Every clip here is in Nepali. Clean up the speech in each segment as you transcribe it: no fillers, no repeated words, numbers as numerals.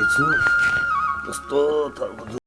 छु कस्तो थर्को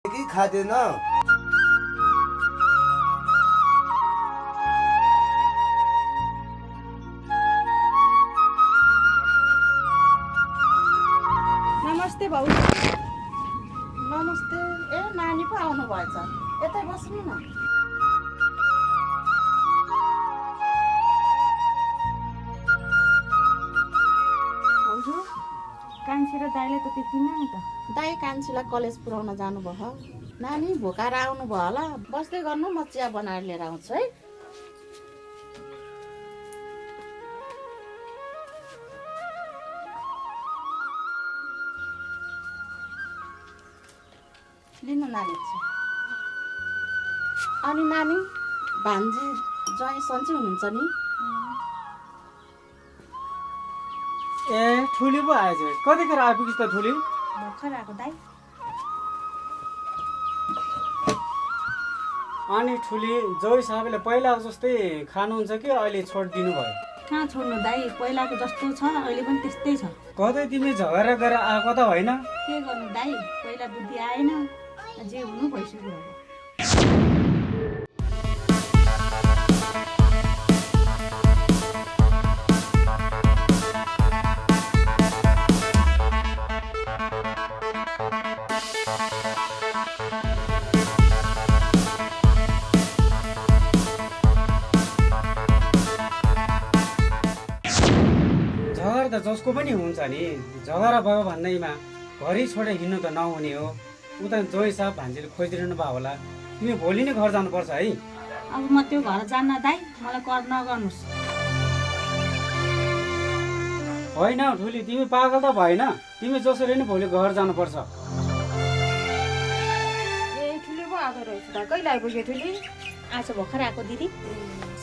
के खाँदैन नमस्ते भाउजू। नमस्ते। ए नानी पो आउनु भएछ, यतै बस्नु न। भाउजू कान्छी र दाइले त त्यतिन नि त। दाइ कान्छीलाई कलेज पुऱ्याउन जानुभयो। नानी भोकाएर आउनुभयो होला, बस्दै गर्नु, म चिया बनाएर लिएर आउँछु है। लिनु नानी चिया। अनि नानी भान्जी ज्वाइँ सन्चै हुनुहुन्छ नि? ए ठुली पो आएछ, कतिखेर आइपुगिस् त ठुली? भर्खर आएको दाइ। अनि ठुली जोइ साहबले पहिलाको जस्तै खानुहुन्छ कि अहिले छोडिदिनु भयो? कहाँ छोड्नु दाइ, पहिलाको जस्तो छ अहिले पनि त्यस्तै छ। कतै तिमी झगडा गरेर आएको त होइन? के गर्नु दाइ, पहिला बुद्धि आएन, जे हुनु भइसक्यो अब। झगडा त जसको पनि हुन्छ नि, झगडा भयो भन्दैमा घरै छोडेर हिँड्नु त नहुने हो। उता जोइ साहब भान्जीले खोजिरहनु भयो होला, तिमी भोलि नै घर जानुपर्छ है। अब म त्यो घर जान्न दाइ, मलाई कर नगर्नुहोस्। होइन ठुली, तिमी पागल त भएन, तिमी जसरी नै भोलि घर जानुपर्छ। ए ठुलो पो आएको रहेछ त, कहिले आइपुग्यो ठुली? आज भर्खर आएको दिदी।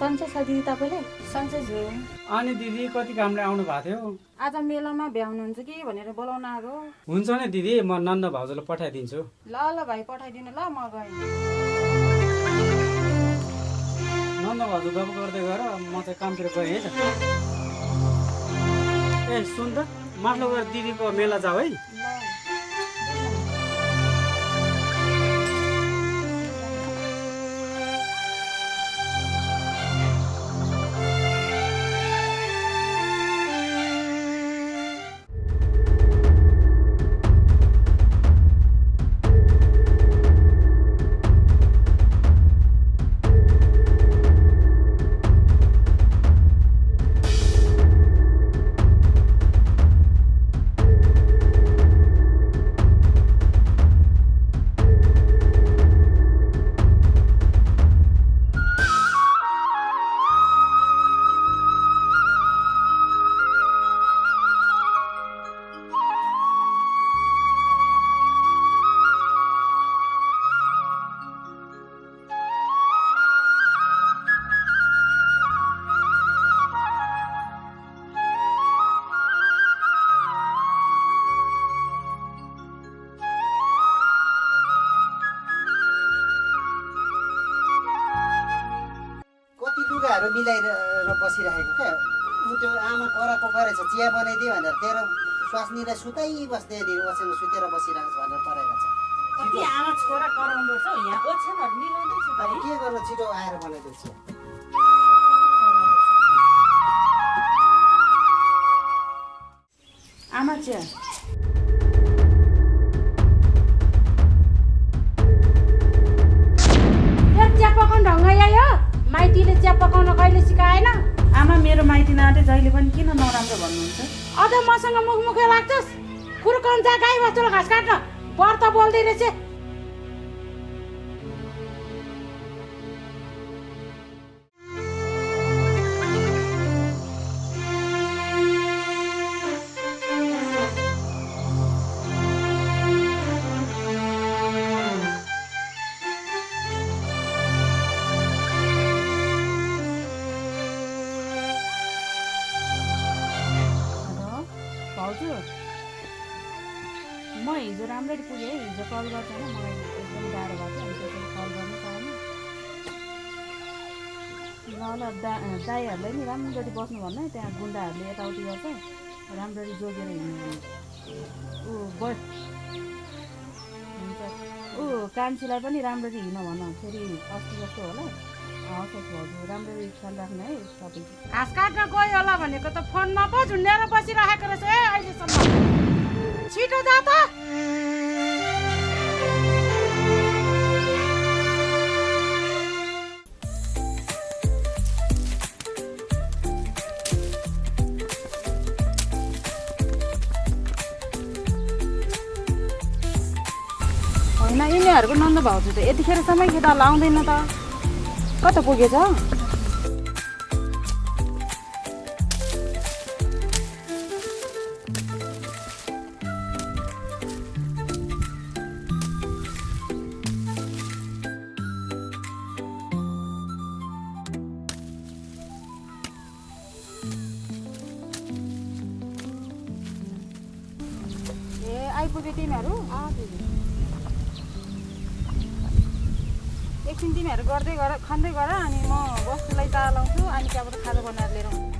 सन्चै छ दिदी तपाईँलाई? सन्चै छु। अनि दिदी कति कामले आउनु भएको थियो? आज मेलामा भ्याउनुहुन्छ कि भनेर बोलाउन आएको। हुन्छ नि दिदी, म नन्द भाउजूलाई पठाइदिन्छु। ल ल भाइ पठाइदिनु ल, म गएँ। नन्द भाउजू गफ गर्दै गर, म चाहिँ कामतिर गएँ है त। ए सुन त, माथि गएर दिदीको मेला जाऊ है। लुगाहरू मिलाएर बसिरहेको क्या। ऊ त्यो आमा कराएको गरेछ, चिया बनाइदियो भनेर तेरो स्वास्नीलाई सुताइ बस्दै ओछ्यानमा सुतेर बसिरहेको छ भनेर परेको छ। कति आमा छोरा कराउँदो रहेछ हौ यहाँ ओछ्यानहरू मिलाउँदैछु त अब है के गर्नु छिटो आएर बनाइदिन्छु आमा चिया चिया पकाउनु ढङ्ग आयो माइतीले चिया पकाउन कहिले सिकाएन आमा मेरो माइती नाते जहिले पनि किन नराम्रो भन्नुहुन्छ अझ मसँग मुखमुखे लाग्छस् कुर्काउन जा गाई बस्तुलाई घाँस काट्न व्रत बोल्दै रहेछ भाउजू म हिजो राम्ररी पुगेँ है हिजो कल गर्छ होइन मलाई एकदम गाह्रो भएको थियो अनि त्यसरी कल गर्नु पाएन ल दाईहरूलाई नि राम्ररी बस्नु भन्नु है त्यहाँ गुन्डाहरूले यताउति गर्छ राम्ररी जोगेर हिँड्नु भन्नु हुन्छ कान्छीलाई पनि राम्ररी हिँड्न भन फेरि अस्ति जस्तो होला हस् भाउजू राम्ररी ख्याल राख्नु है सबै घाँस काट्न गयो होला भनेको त फोनमा पो झुन्डेर बसिरहेको रहेछ है अहिलेसम्म छिटो जा त होइन यिनीहरूको नन्द भाउजू त यतिखेरसम्म केटा लाउँदैन त कता पुगेछ ए आइपुग्यो तिमीहरू एकछिन तिमीहरू गर्दै गर खाँदै गर अनि म वस्तुलाई ता लाउँछु अनि त्यहाँबाट खाजा बनाएर लिएर आउँछु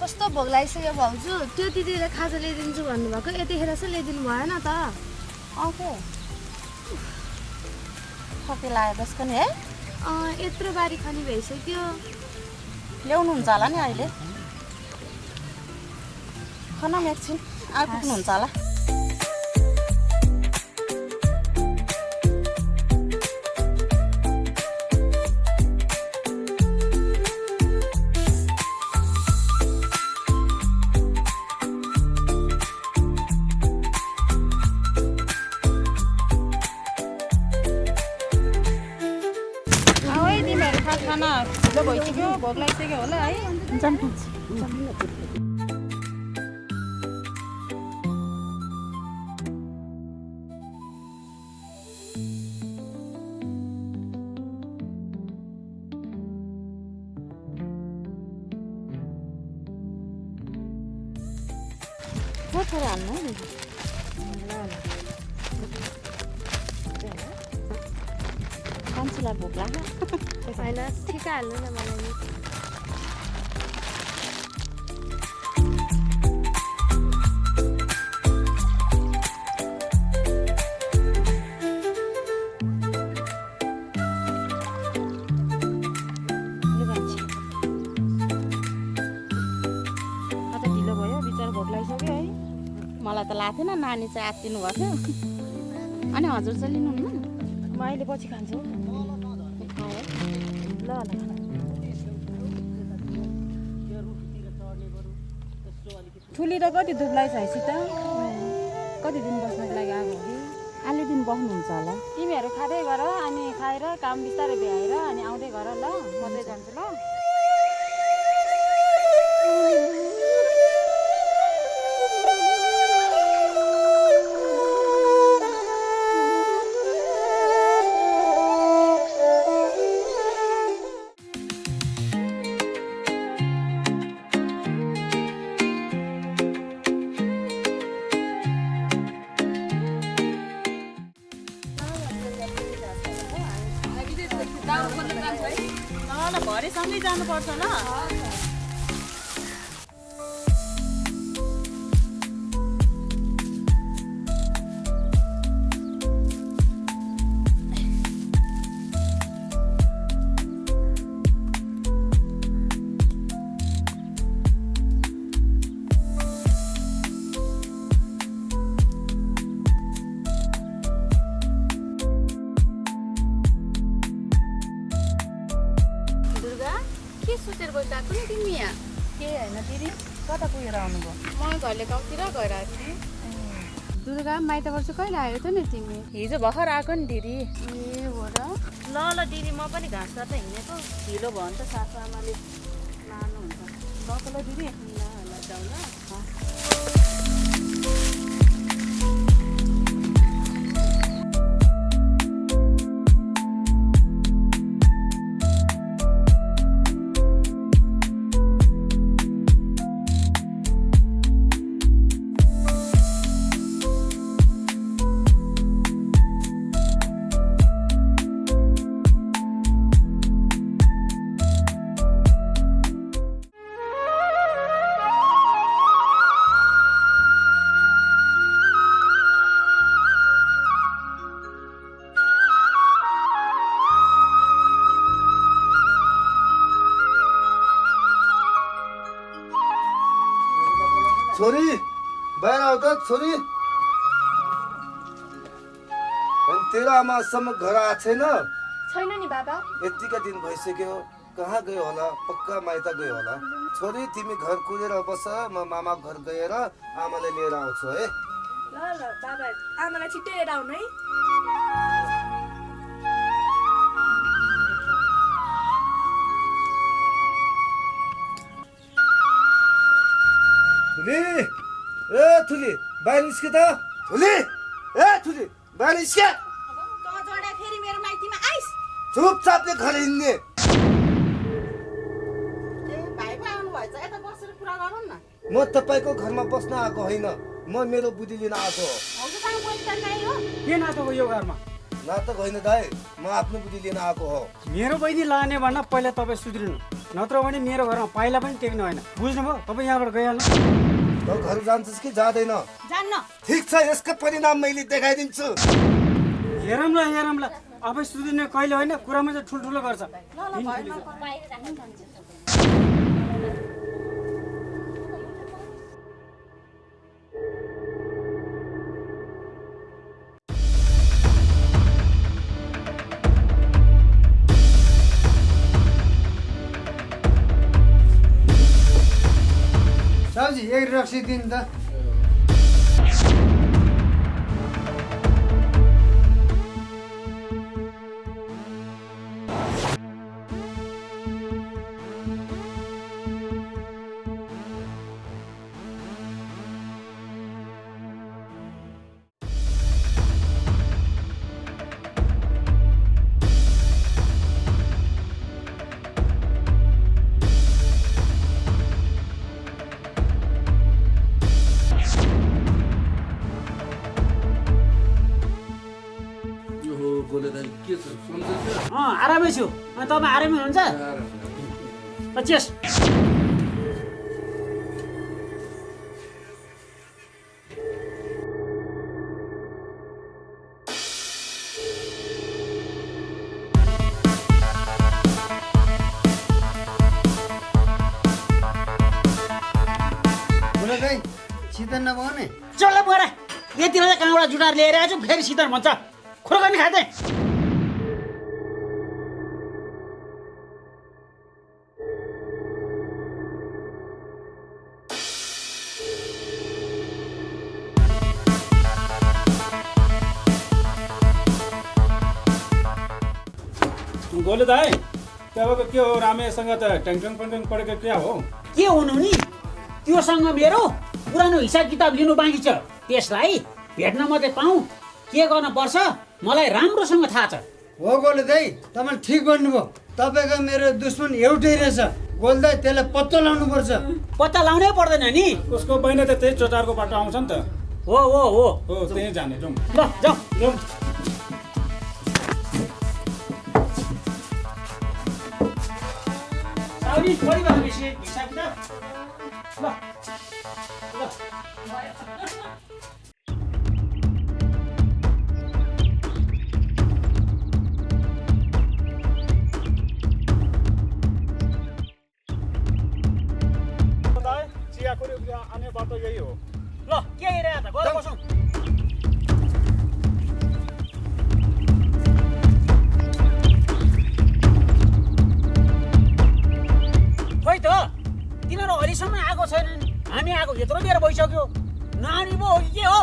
कस्तो भोक लागिसक्यो भाउजू त्यो दिदीले खाजा ल्याइदिन्छु भन्नुभएको यतिखेर चाहिँ ल्याइदिनु भएन त आउँथ्यो कति लाग्यो त्यसको नि है यत्रो बारी खाने भइसक्यो ल्याउनुहुन्छ होला नि अहिले खाना एकछिन आइपुग्नुहुन्छ होला खाना ढिलो भइसक्यो भोक लागिसक्यो होला है थोरै हाल्नु है कान्छीलाई भोक लाग्यो होइन ठिकै हाल्नु न मलाई नि। आज ढिलो भयो बिचरा भोक लागिसक्यो है मलाई त लाग्थेन नानी चाहिँ आत्तिनु भएको थियो अनि हजुर चाहिँ लिनुहुन्न म अहिले पछि खान्छु ल ल ठुली र कति दुब्लाई छ हैसित कति दिन बस्नको लागि आएको हो कि अलि दिन बस्नुहुन्छ होला तिमीहरू खाँदै गर अनि खाएर काम बिस्तारै भ्याएर अनि आउँदै गर ल म चाहिँ जान्छु ल ल भरे सँगै जानुपर्छ ल के सोचेर गइरहेको नि तिमी यहाँ? के होइन दिदी कता पुगेर आउनुभयो म घरले गाउँतिर गएर आएको थिएँ। दुर्गा माइतबाट चाहिँ कहिले आएको थियो नि तिमी? हिजो भर्खर आएको नि दिदी ए हो र? ल दिदी म पनि घाँस काट्न हिँडेको ढिलो भयो भने त सासु आमाले लानुहुन्छ गएको ल दिदी ल जाऊ ल। छोरी बाहिर आऊ त छोरी अनि तेरो आमासम्म घर आएको छैन छैन नि बाबा। यतिका दिन भइसक्यो कहाँ गयो होला पक्का माइत गयो होला छोरी तिमी घर कुदेर बस म मामा घर गएर आमालाई लिएर आउँछु है ल ल बाबा आमालाई छिट्टै लिएर आउनु है। थुली ए थुली बाहिर निस्के त थुली ए थुली बाहिर निस्के फेरि मेरो माइतीमा आइस चुपचापले घर हिँड्ने भाइ पो आउनु भएछ यता बसेर कुरा गरौँ न म तपाईँको घरमा बस्न आएको होइन म मेरो बुद्धि लिन आएको हो हजुरसँग बोल्छ नै हो के नातो हो यो घरमा नाटक होइन दाइ म आफ्नो बुद्धि लिन आएको हो मेरो बहिनी लाने भन्न पहिला तपाईँ सुध्रिनु नत्र भने मेरो घरमा पाइला पनि टेक्नु होइन बुझ्नुभयो तपाईँ यहाँबाट गइहाल्नु त घर जान्छस् कि जाँदैन जान्न ठिक छ यसको परिणाम मैले देखाइदिन्छु हेरौँ ल अब सुध्रिने कहिले होइन कुरामा चाहिँ ठुल्ठुलो गर्छ साउजी एक रक्सी दिनु त आरामै छु तपाईँ आरामै हुन्छ चेस शीतल नभने चल्ला गएर यति बेला कहाँबाट जुटाएर लिएर आएछु फेरि शीतल भन्छ खुर्कानी खाँदै गोले दाइ तपाईँको के हो रामेसँग त टेन्सन पेन्सन परेको क्या हो के हुनु नि त्योसँग मेरो पुरानो हिसाब किताब लिनु बाँकी छ त्यसलाई भेट्न मात्रै पाऊँ के गर्न पर्छ मलाई राम्रोसँग थाहा छ हो गोले दाइ तपाईँले ठिक भन्नुभयो तपाईँको मेरो दुश्मन एउटै रहेछ गोले दाइ त्यसलाई पत्तो लाउनु पर्छ पत्ता लाउनै पर्दैन नि उसको बहिनी त त्यही चोटारको बाटो आउँछ नि त हो हो हो हो त्यही जाने जाउँ ल जाऊ जाउँ साउनी छोडी भए हिसाब किताब ल ल चियाखोरी आउने बाटो यही हो ल के हेरेर त गएर बसौँ खोइ त तिनीहरू अहिलेसम्म आएको छैनन् हामी आएको यत्रो बेर भइसक्यो नानी पो हो कि के हो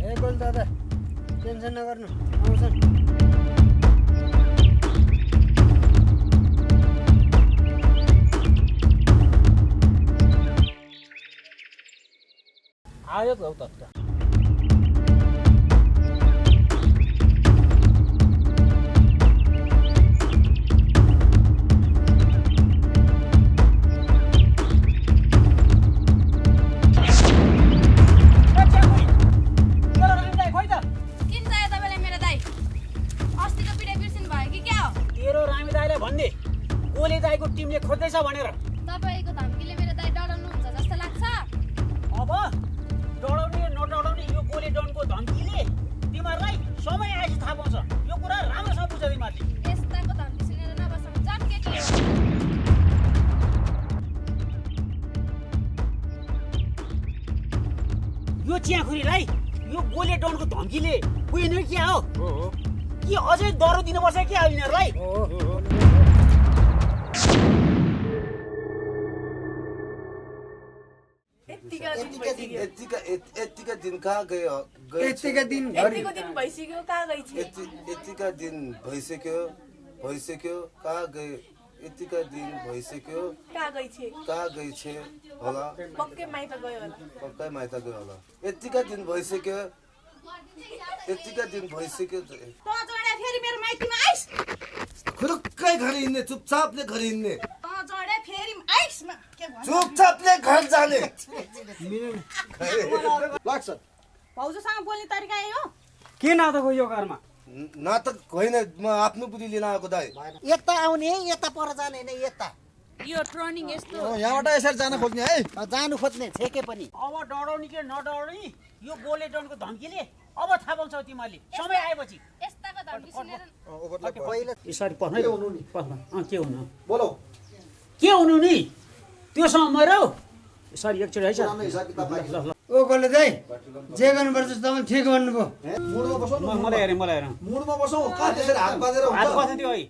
ए गोले दादा टेन्सन नगर्नु आउँछन् आयो त त किन चाहियो तपाईँलाई मेरो दाइ अस्तिको पिँढी बिर्सिनु भयो कि क्या हो तेरो रामी दाइलाई भन्ने गोले दाइको टिमले खोज्दैछ भनेर तपाईँको धम्कीले मेरो दाइ डराउनुहुन्छ जस्तो लाग्छ अब डराउने नडराउने यो गोले डनको धम्कीले तिमीहरूलाई समय आएपछि थाहा पाउँछ यो कुरा राम्रोसँग बुझ तिमीहरूले यस्ताको धम्की सुनेर नबस्नु जान केटी हो यो चियाखुरीलाई यो गोले डनको धम्कीले बुझ्नु क्या हो कि अझै डरो दिनुपर्छ क्या हो यिनीहरूलाई यतिका दिन कहाँ गयो यतिका दिन भइसक्यो कहाँ गइ छे यतिका दिन भइसक्यो कहाँ गयो यतिका दिन भइसक्यो कहाँ गइ छे होला पक्कै माइत गयो होला पक्कै माइत गयो होला यतिका दिन भइसक्यो त जोडे फेरि मेरो माइतीमा आइस खुरुक्कै घर हिँड्ने चुपचापले घर हिँड्ने त जोडे फेरि आइस म के भन्नु चुपचापले घर जाने लाग्छ भाउजूसँग बोल्ने तरिका यही हो के नाटक हो यो घरमा नाटक होइन म आफ्नो बुद्धि लिन आएको दाइ यता आउने यता पर जाने नै यता यो टर्निङ यस्तो यहाँबाट यसरी जान खोज्ने है जानु खोज्ने छेके पनि अब डराउने कि नडराउने यो गोले डनको धम्कीले अब थाहा पाउँछौ तिमीहरूले समय आएपछि यस्ताको धम्की सुनेर यसरी पढ्नु के हुनु बोलो के हुनु नि त्योसँग मर्यो सरी एकचोटि है ओ गोले दाइ जे गर्नुपर्छ तपाईँ ठिक भन्नुभयो मलाई हेरेँ मुडमा बसौँ कहाँ त्यसरी हात बाँधेर हात बस्नु त्यो है